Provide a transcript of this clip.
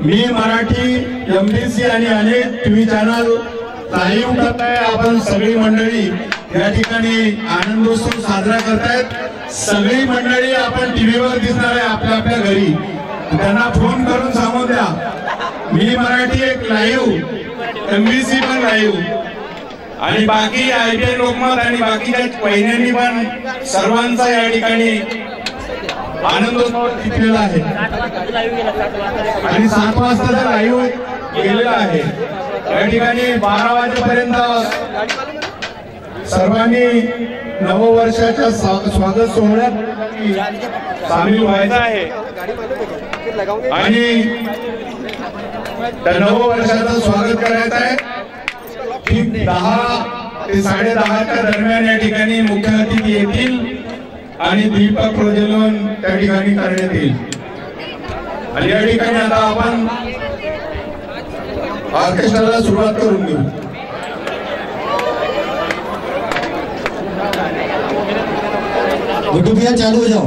मी Marathi MBC आणि अनेक TV channel live करत आहे। आपण सगळी मंडळी या ठिकाणी आनंदोत्सव साजरा करतायत। सगळी मंडळी आपण टीव्हीवर दिसणार आहे आपल्या आपल्या घरी। त्यांना फोन करून सांगू द्या मी मराठी एक लाईव्ह MBC पण लाईव्ह आणि बाकी IPL लोकमत आणि बाकीच्या पहिल्यांनी पण सर्वांचा या ठिकाणी आनंदोत्सव घेतलेला आहे आणि 7 वाजता लाईव्ह केलेला आहे। या ठिकाणी 12 वाजेपर्यंत सर्वांनी नववर्षाच्या स्वागत सोहळ्यात सामील व्हायचं आहे आणि त्या नववर्षाचं स्वागत करायचं आहे। ठीक 10 ते 10:30च्या दरम्यान या ठिकाणी मुख्य अतिथी येतील आणि दीपक प्रज्वलन त्या ठिकाणी करण्यात येईल। आणि या ठिकाणी आता आपण ऑर्केस्ट्राला सुरुवात करून देऊ। भैया चालू हो जाओ।